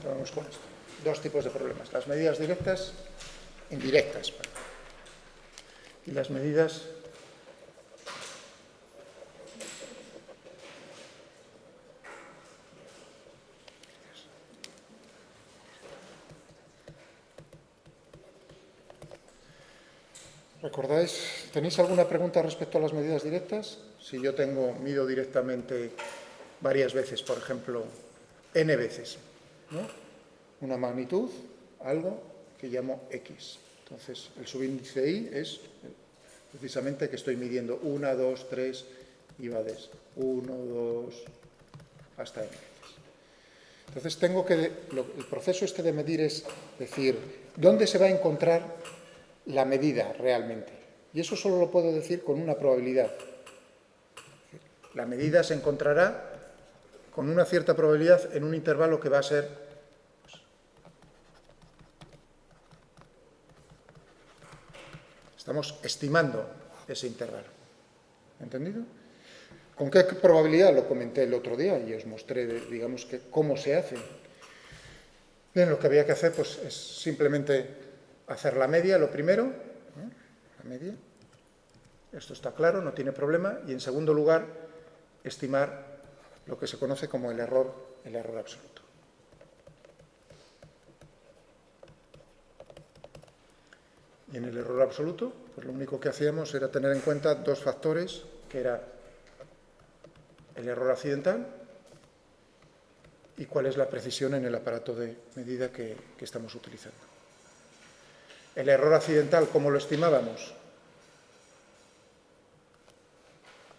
Vamos con esto. Dos tipos de problemas. Las medidas directas, indirectas. Y las medidas ¿recordáis? ¿Tenéis alguna pregunta respecto a las medidas directas? Si yo mido directamente varias veces, por ejemplo, n veces, ¿no? Una magnitud, algo que llamo x. Entonces, el subíndice i es precisamente que estoy midiendo 1, 2, 3, y va desde 1, 2, hasta n veces. Entonces, el proceso este de medir es decir, ¿dónde se va a encontrar la medida realmente? Y eso solo lo puedo decir con una probabilidad. La medida se encontrará con una cierta probabilidad en un intervalo que va a ser estamos estimando ese intervalo. ¿Entendido? ¿Con qué probabilidad? Lo comenté el otro día y os mostré, digamos, cómo se hace. Bien, lo que había que hacer pues, es simplemente hacer la media, lo primero, ¿no? La media. Esto está claro, no tiene problema. Y en segundo lugar, estimar lo que se conoce como el error absoluto. Y en el error absoluto, pues lo único que hacíamos era tener en cuenta dos factores, que era el error accidental y cuál es la precisión en el aparato de medida que estamos utilizando. El error accidental, ¿cómo lo estimábamos?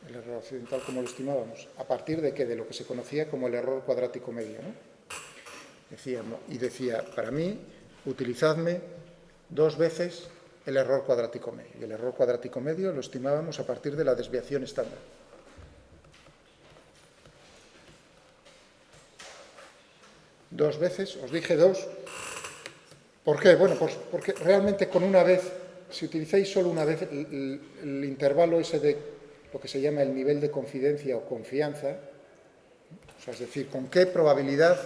El error accidental, ¿cómo lo estimábamos? ¿A partir de qué? De lo que se conocía como el error cuadrático medio, ¿no? Decía, para mí, utilizadme 2 veces el error cuadrático medio. Y el error cuadrático medio lo estimábamos a partir de la desviación estándar. Dos veces, os dije 2. ¿Por qué? Bueno, pues porque realmente con una vez, si utilizáis solo una vez el intervalo ese de lo que se llama el nivel de confidencia o confianza, o sea, es decir, con qué probabilidad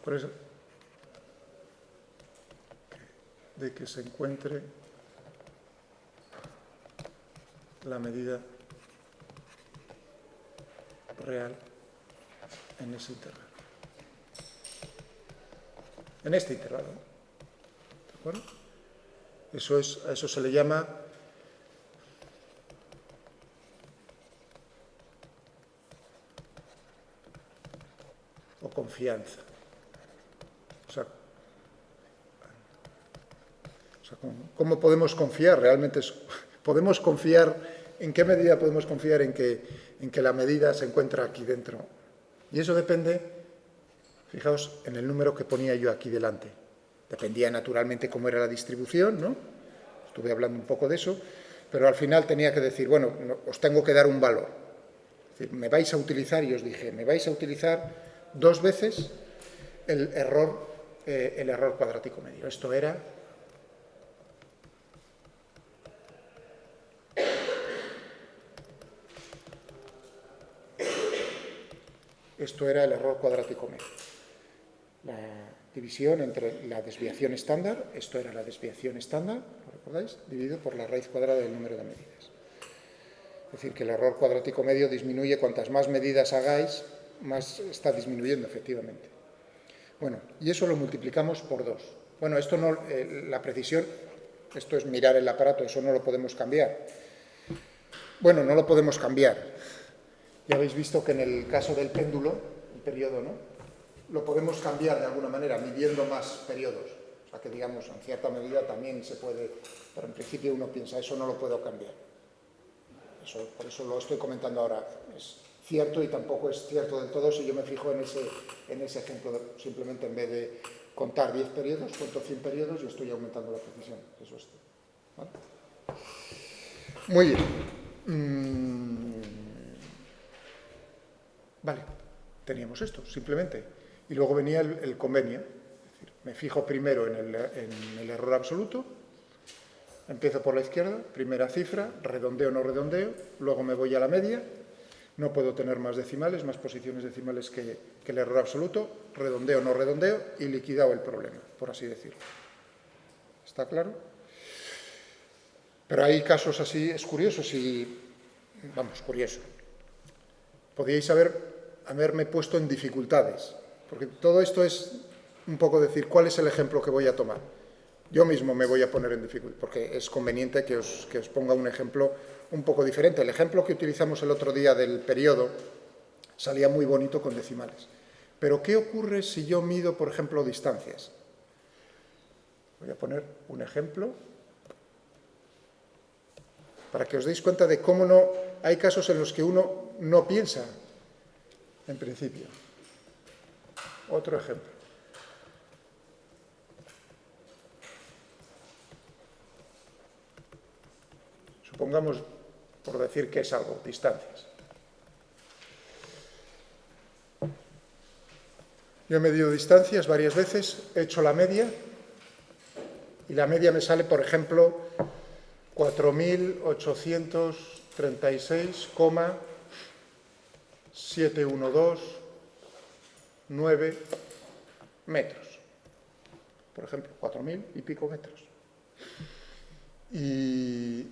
por eso, de que se encuentre la medida real en ese intervalo. En este intervalo. ¿De acuerdo? A eso se le llama o confianza. O sea, ¿cómo podemos confiar? Realmente podemos confiar, ¿en qué medida podemos confiar en que la medida se encuentra aquí dentro? Y eso depende, fijaos, en el número que ponía yo aquí delante. Dependía naturalmente cómo era la distribución, ¿no? Estuve hablando un poco de eso, pero al final tenía que decir, bueno, os tengo que dar un valor. Es decir, me vais a utilizar, y os dije, me vais a utilizar 2 veces el error cuadrático medio. Esto era el error cuadrático medio. La división entre la desviación estándar, esto era la desviación estándar, ¿lo recordáis? Dividido por la raíz cuadrada del número de medidas. Es decir, que el error cuadrático medio disminuye cuantas más medidas hagáis, más está disminuyendo efectivamente. Bueno, y eso lo multiplicamos por 2. Bueno, esto no, la precisión, esto es mirar el aparato, eso no lo podemos cambiar. Bueno, no lo podemos cambiar. Ya habéis visto que en el caso del péndulo, el periodo, ¿no? Lo podemos cambiar de alguna manera, midiendo más periodos. O sea que, digamos, en cierta medida también se puede, pero en principio uno piensa, eso no lo puedo cambiar. Por eso lo estoy comentando ahora. Es cierto y tampoco es cierto del todo si yo me fijo en ese ejemplo. Simplemente en vez de contar 10 periodos, cuento 100 periodos y estoy aumentando la precisión. Eso es. ¿Vale? Muy bien. Vale, teníamos esto, simplemente. Y luego venía el convenio. Es decir, me fijo primero en el error absoluto Empiezo por la izquierda, primera cifra, redondeo o no redondeo, luego me voy a la media, no puedo tener más decimales, más posiciones decimales que el error absoluto, redondeo o no redondeo y liquidado el problema, por así decirlo. ¿Está claro? Pero hay casos así, es curioso, curioso. Podríais haberme puesto en dificultades, porque todo esto es un poco decir, ¿cuál es el ejemplo que voy a tomar? Yo mismo me voy a poner en dificultad, porque es conveniente que os ponga un ejemplo un poco diferente. El ejemplo que utilizamos el otro día del periodo salía muy bonito con decimales. Pero, ¿qué ocurre si yo mido, por ejemplo, distancias? Voy a poner un ejemplo para que os deis cuenta de cómo no hay casos en los que uno no piensa en principio. Otro ejemplo. Supongamos, por decir que es algo, distancias. Yo he medido distancias varias veces, he hecho la media, y la media me sale, por ejemplo, 4.836,7129 metros. Por ejemplo, 4.000 y pico metros. Y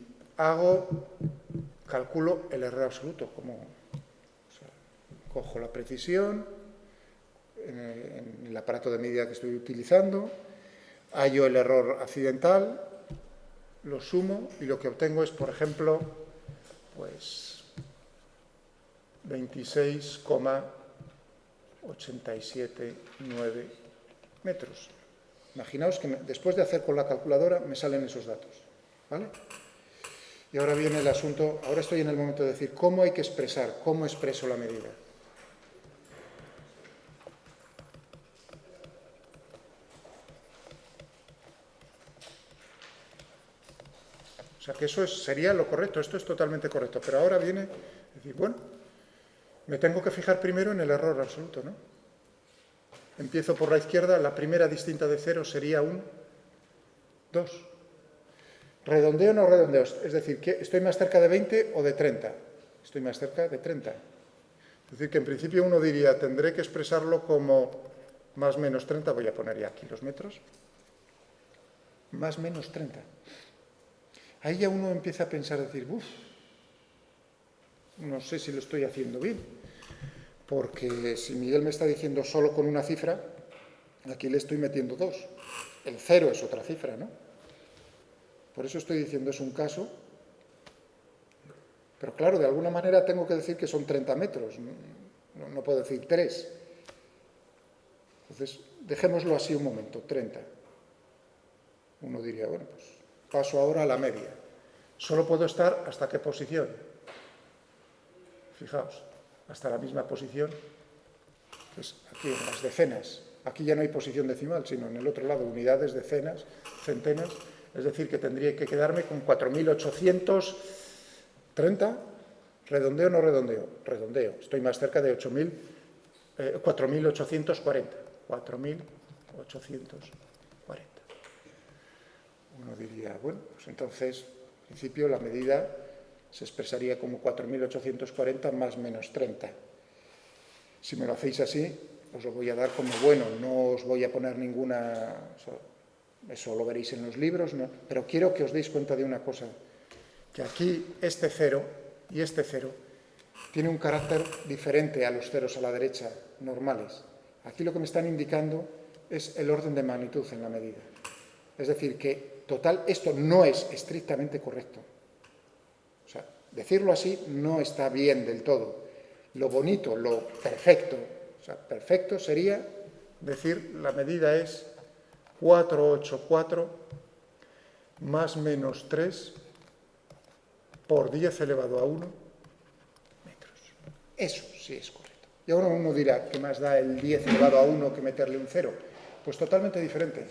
calculo el error absoluto, cojo la precisión en el aparato de medida que estoy utilizando, hallo el error accidental, lo sumo y lo que obtengo es, por ejemplo, pues 26,879 metros. Imaginaos que después de hacer con la calculadora me salen esos datos, ¿vale? Y ahora viene el asunto, ahora estoy en el momento de decir cómo hay que expresar, cómo expreso la medida. O sea que eso sería lo correcto, esto es totalmente correcto, pero ahora viene decir, bueno, me tengo que fijar primero en el error absoluto, ¿no? Empiezo por la izquierda, la primera distinta de 0 sería un 2. ¿Redondeo o no redondeo? Es decir, ¿estoy más cerca de 20 o de 30? Estoy más cerca de 30. Es decir, que en principio uno diría, tendré que expresarlo como más menos 30, voy a poner ya aquí los metros, más menos 30. Ahí ya uno empieza a pensar, decir, no sé si lo estoy haciendo bien, porque si Miguel me está diciendo solo con una cifra, aquí le estoy metiendo 2. El 0 es otra cifra, ¿no? Por eso estoy diciendo, es un caso, pero claro, de alguna manera tengo que decir que son 30 metros, no puedo decir 3. Entonces, dejémoslo así un momento, 30. Uno diría, bueno, pues paso ahora a la media. Solo puedo estar hasta qué posición. Fijaos, hasta la misma posición, pues aquí en las decenas. Aquí ya no hay posición decimal, sino en el otro lado, unidades, decenas, centenas. Es decir, que tendría que quedarme con 4.830. ¿Redondeo o no redondeo? Redondeo. Estoy más cerca de 4.840. 4.840. Uno diría, bueno, pues entonces, en principio, la medida se expresaría como 4.840 más menos 30. Si me lo hacéis así, os lo voy a dar como bueno, no os voy a poner ninguna... Eso lo veréis en los libros, ¿no? Pero quiero que os deis cuenta de una cosa, que aquí este 0 y este 0 tiene un carácter diferente a los ceros a la derecha normales. Aquí lo que me están indicando es el orden de magnitud en la medida. Es decir, que total, esto no es estrictamente correcto. O sea, decirlo así no está bien del todo. Lo bonito, lo perfecto, o sea, perfecto sería decir la medida es 484 más menos 3 por 10 elevado a 1 metros. Eso sí es correcto. Y ahora uno dirá, ¿qué más da el 10 elevado a 1 que meterle un 0? Pues totalmente diferente.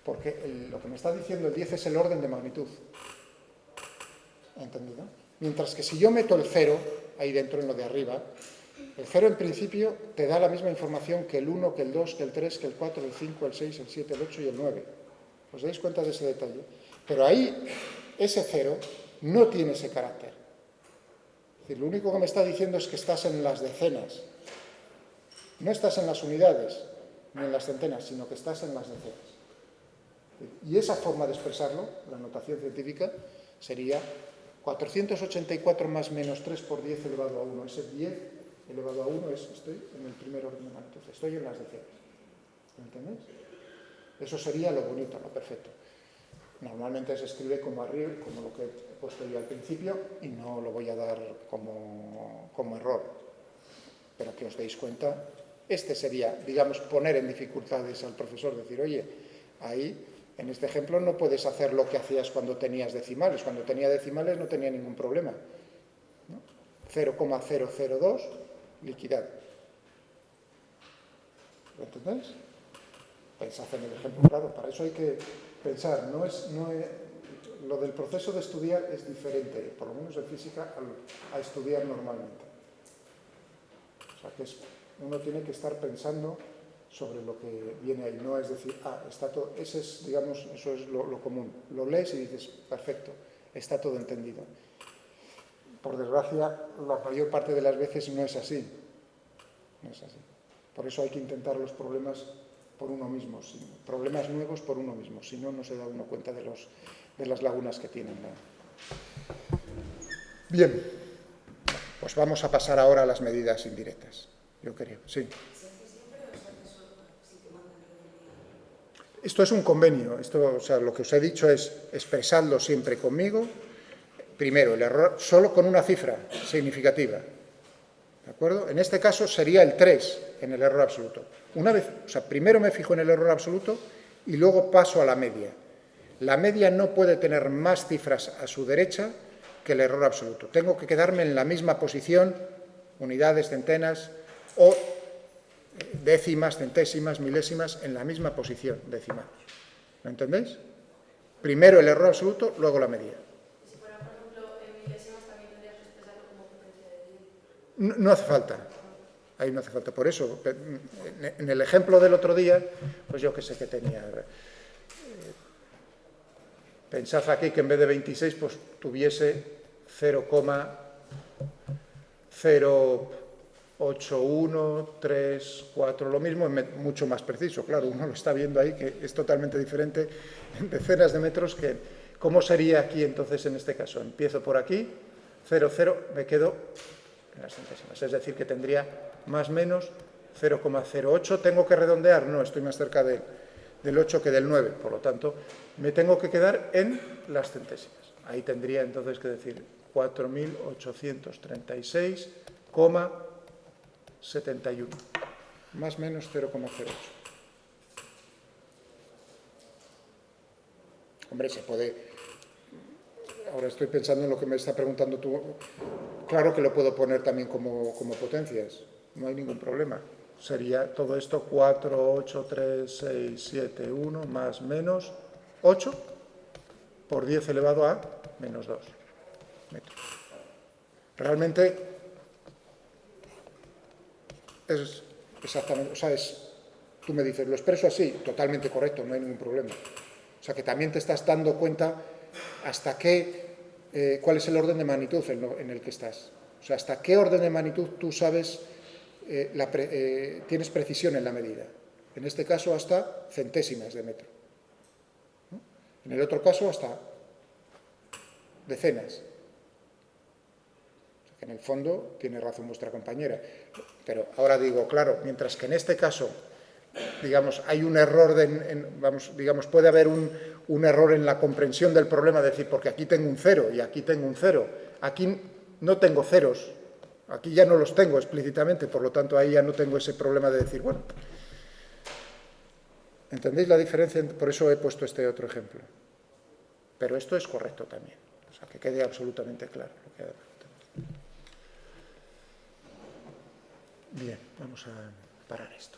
Porque lo que me está diciendo el 10 es el orden de magnitud. ¿Entendido? Mientras que si yo meto el 0 ahí dentro en lo de arriba, el 0 en principio te da la misma información que el 1, que el 2, que el 3, que el 4, el 5, el 6, el 7, el 8 y el 9. ¿Os dais cuenta de ese detalle? Pero ahí, ese 0 no tiene ese carácter. Es decir, lo único que me está diciendo es que estás en las decenas. No estás en las unidades, ni en las centenas, sino que estás en las decenas. Y esa forma de expresarlo, la notación científica, sería 484 más menos 3 por 10 elevado a 1. Ese 10 elevado a 1 estoy en el primer orden de magnitud, estoy en las decenas. ¿Me entendéis? Eso sería lo bonito, lo perfecto. Normalmente se escribe como arriba, como lo que he puesto yo al principio, y no lo voy a dar como error. Pero que os deis cuenta, este sería, digamos, poner en dificultades al profesor, decir, oye, ahí, en este ejemplo, no puedes hacer lo que hacías cuando tenías decimales. Cuando tenía decimales no tenía ningún problema, ¿no? 0,002, liquidado. ¿Lo entendéis? Pensad en el ejemplo, claro, para eso hay que pensar, lo del proceso de estudiar es diferente, por lo menos en física, a estudiar normalmente. O sea, que uno tiene que estar pensando sobre lo que viene ahí, no es decir, está todo, ese es, digamos, eso es lo común. Lo lees y dices, perfecto, está todo entendido. Por desgracia, la mayor parte de las veces no es así. No es así. Por eso hay que intentar los problemas por uno mismo, problemas nuevos por uno mismo, si no, no se da uno cuenta de las lagunas que tienen, ¿no? Bien, pues vamos a pasar ahora a las medidas indirectas, yo creo, sí. Esto es un convenio, o sea, lo que os he dicho es expresadlo siempre conmigo, primero, el error solo con una cifra significativa, ¿de acuerdo? En este caso sería el 3 en el error absoluto. Primero me fijo en el error absoluto y luego paso a la media. La media no puede tener más cifras a su derecha que el error absoluto. Tengo que quedarme en la misma posición, unidades, centenas o décimas, centésimas, milésimas, en la misma posición decimal. ¿Lo entendéis? Primero el error absoluto, luego la media. Si fuera, por ejemplo, en milésimas también tendrías que expresarlo como potencia de 10. No hace falta. Ahí no hace falta. Por eso, en el ejemplo del otro día, pues yo que sé que tenía. Pensad aquí que en vez de 26, pues tuviese 0,08134, lo mismo, mucho más preciso. Claro, uno lo está viendo ahí, que es totalmente diferente en decenas de metros. ¿Cómo sería aquí entonces en este caso? Empiezo por aquí, 0,0, me quedo en las centésimas. Es decir, que tendría más o menos 0,08. ¿Tengo que redondear? No, estoy más cerca del 8 que del 9. Por lo tanto, me tengo que quedar en las centésimas. Ahí tendría entonces que decir 4.836,71. Más o menos 0,08. Hombre, se puede... Ahora estoy pensando en lo que me está preguntando tú. Claro que lo puedo poner también como potencias. No hay ningún problema. Sería todo esto 4, 8, 3, 6, 7, 1, más menos 8 por 10 elevado a menos 2 metros. Realmente es exactamente, o sea, tú me dices, lo expreso así, totalmente correcto, no hay ningún problema. O sea, que también te estás dando cuenta hasta cuál es el orden de magnitud en el que estás. O sea, hasta qué orden de magnitud tú sabes, tienes precisión en la medida. En este caso hasta centésimas de metro. ¿No? En el otro caso hasta decenas. O sea, que en el fondo tiene razón vuestra compañera. Pero ahora digo, claro, mientras que en este caso, digamos, hay un error, digamos, puede haber un error en la comprensión del problema, decir, porque aquí tengo un 0 y aquí tengo un 0. Aquí no tengo ceros, aquí ya no los tengo explícitamente, por lo tanto ahí ya no tengo ese problema de decir, bueno, ¿entendéis la diferencia? Por eso he puesto este otro ejemplo. Pero esto es correcto también, o sea, que quede absolutamente claro. Bien, vamos a parar esto.